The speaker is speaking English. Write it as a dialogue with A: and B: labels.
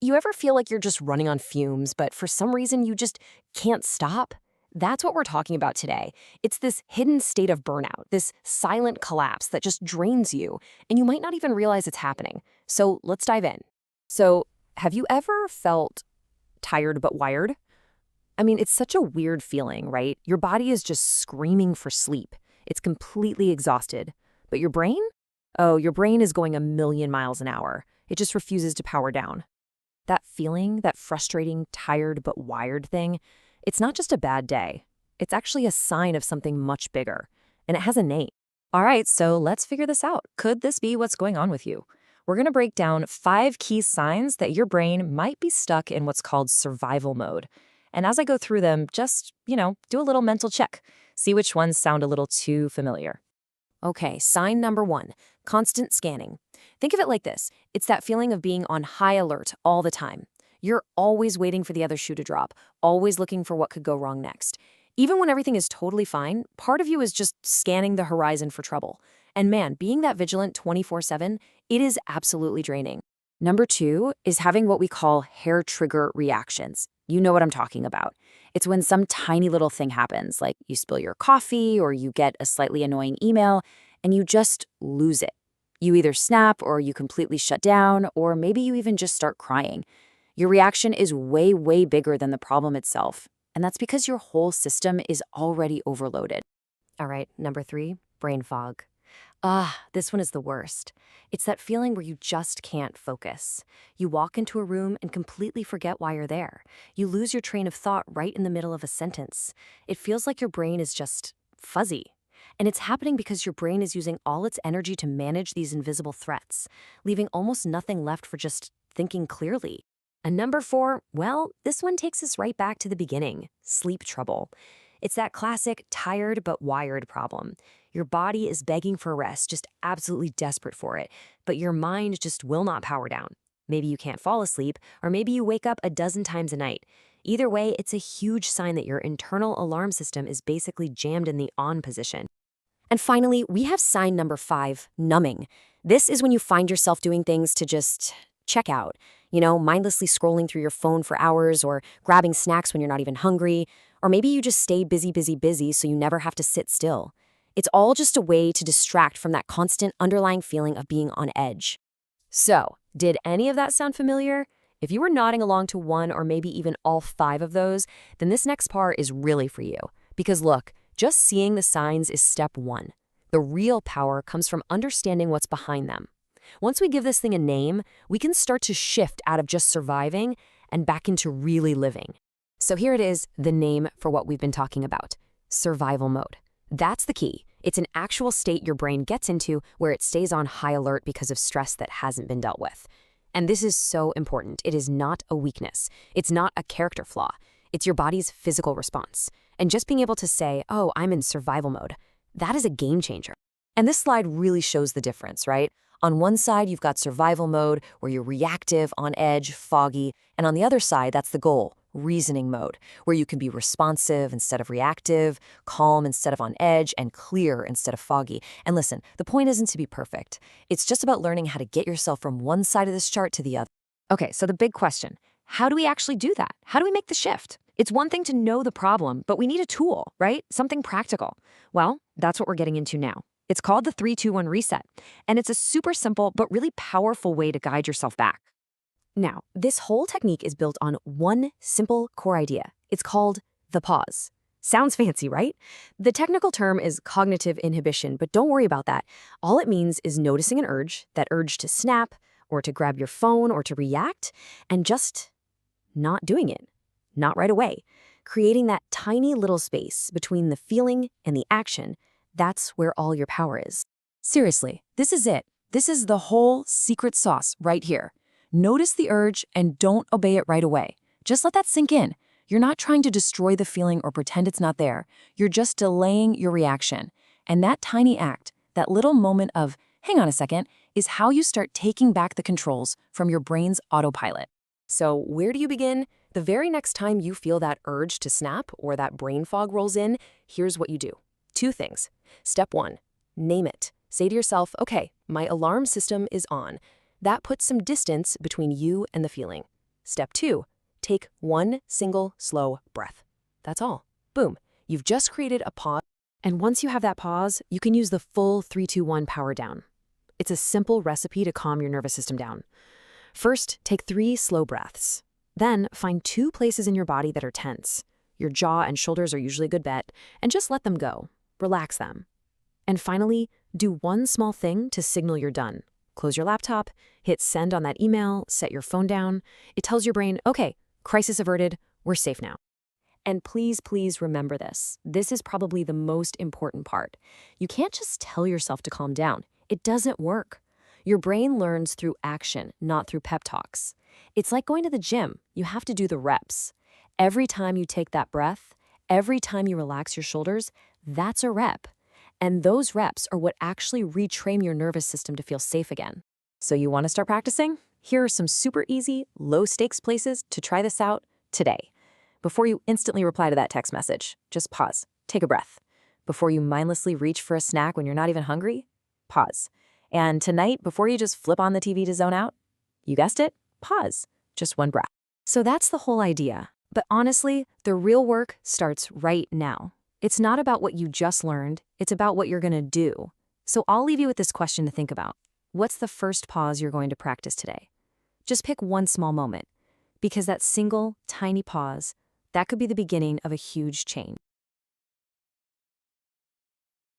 A: You ever feel like you're just running on fumes, but for some reason you just can't stop? That's what we're talking about today. It's this hidden state of burnout, this silent collapse that just drains you, and you might not even realize it's happening. So let's dive in. So, have you ever felt tired but wired? I mean, it's such a weird feeling, right? Your body is just screaming for sleep. It's completely exhausted. But your brain? Oh, your brain is going a million miles an hour. It just refuses to power down. That feeling, that frustrating, tired but wired thing, it's not just a bad day. It's actually a sign of something much bigger. And it has a name. All right, so let's figure this out. Could this be what's going on with you? We're going to break down 5 key signs that your brain might be stuck in what's called survival mode. And as I go through them, just, do a little mental check. See which ones sound a little too familiar. Okay, sign number 1, constant scanning. Think of it like this. It's that feeling of being on high alert all the time. You're always waiting for the other shoe to drop, always looking for what could go wrong next. Even when everything is totally fine, part of you is just scanning the horizon for trouble. And man, being that vigilant 24/7, it is absolutely draining. Number 2 is having what we call hair trigger reactions. You know what I'm talking about. It's when some tiny little thing happens, like you spill your coffee or you get a slightly annoying email, and you just lose it. You either snap or you completely shut down, or maybe you even just start crying. Your reaction is way, way bigger than the problem itself, and that's because your whole system is already overloaded. All right, number 3, brain fog. This one is the worst. It's that feeling where you just can't focus. You walk into a room and completely forget why you're there. You lose your train of thought right in the middle of a sentence. It feels like your brain is just fuzzy. And it's happening because your brain is using all its energy to manage these invisible threats, leaving almost nothing left for just thinking clearly. And number 4, well, this one takes us right back to the beginning, sleep trouble. It's that classic tired but wired problem. Your body is begging for rest, just absolutely desperate for it, but your mind just will not power down. Maybe you can't fall asleep, or maybe you wake up a dozen times a night. Either way, it's a huge sign that your internal alarm system is basically jammed in the on position. And finally, we have sign number 5, numbing. This is when you find yourself doing things to just check out. Mindlessly scrolling through your phone for hours or grabbing snacks when you're not even hungry. Or maybe you just stay busy so you never have to sit still. It's all just a way to distract from that constant underlying feeling of being on edge. So, did any of that sound familiar? If you were nodding along to one or maybe even all 5 of those, then this next part is really for you. Because look, just seeing the signs is step 1. The real power comes from understanding what's behind them. Once we give this thing a name, we can start to shift out of just surviving and back into really living. So here it is, the name for what we've been talking about, survival mode. That's the key. It's an actual state your brain gets into where it stays on high alert because of stress that hasn't been dealt with. And this is so important. It is not a weakness. It's not a character flaw. It's your body's physical response. And just being able to say, oh, I'm in survival mode, that is a game changer. And this slide really shows the difference, right? On one side, you've got survival mode, where you're reactive, on edge, foggy. And on the other side, that's the goal, reasoning mode, where you can be responsive instead of reactive, calm instead of on edge, and clear instead of foggy. And listen, the point isn't to be perfect. It's just about learning how to get yourself from one side of this chart to the other. Okay, so the big question, how do we actually do that? How do we make the shift? It's one thing to know the problem, but we need a tool, right? Something practical. Well, that's what we're getting into now. It's called the 3-2-1 reset, and it's a super simple but really powerful way to guide yourself back. Now, this whole technique is built on one simple core idea. It's called the pause. Sounds fancy, right? The technical term is cognitive inhibition, but don't worry about that. All it means is noticing an urge, that urge to snap, or to grab your phone, or to react, and just not doing it. Not right away. Creating that tiny little space between the feeling and the action. That's where all your power is. Seriously, this is it. This is the whole secret sauce right here. Notice the urge and don't obey it right away. Just let that sink in. You're not trying to destroy the feeling or pretend it's not there. You're just delaying your reaction. And that tiny act, that little moment of, hang on a second, is how you start taking back the controls from your brain's autopilot. So where do you begin? The very next time you feel that urge to snap or that brain fog rolls in, here's what you do. 2 things. Step 1, name it. Say to yourself, okay, my alarm system is on. That puts some distance between you and the feeling. Step 2, take one single slow breath. That's all. Boom. You've just created a pause. And once you have that pause, you can use the full 3-2-1 power down. It's a simple recipe to calm your nervous system down. First, take 3 slow breaths. Then, find 2 places in your body that are tense. Your jaw and shoulders are usually a good bet, and just let them go. Relax them. And finally, do one small thing to signal you're done. Close your laptop, hit send on that email, set your phone down. It tells your brain, okay, crisis averted, we're safe now. And please, please remember this. This is probably the most important part. You can't just tell yourself to calm down. It doesn't work. Your brain learns through action, not through pep talks. It's like going to the gym. You have to do the reps. Every time you take that breath, every time you relax your shoulders, that's a rep. And those reps are what actually retrain your nervous system to feel safe again. So you want to start practicing? Here are some super easy, low-stakes places to try this out today. Before you instantly reply to that text message, just pause, take a breath. Before you mindlessly reach for a snack when you're not even hungry, pause. And tonight, before you just flip on the TV to zone out, you guessed it, pause, just one breath. So that's the whole idea. But honestly, the real work starts right now. It's not about what you just learned, it's about what you're gonna do. So I'll leave you with this question to think about. What's the first pause you're going to practice today? Just pick one small moment, because that single, tiny pause, that could be the beginning of a huge change.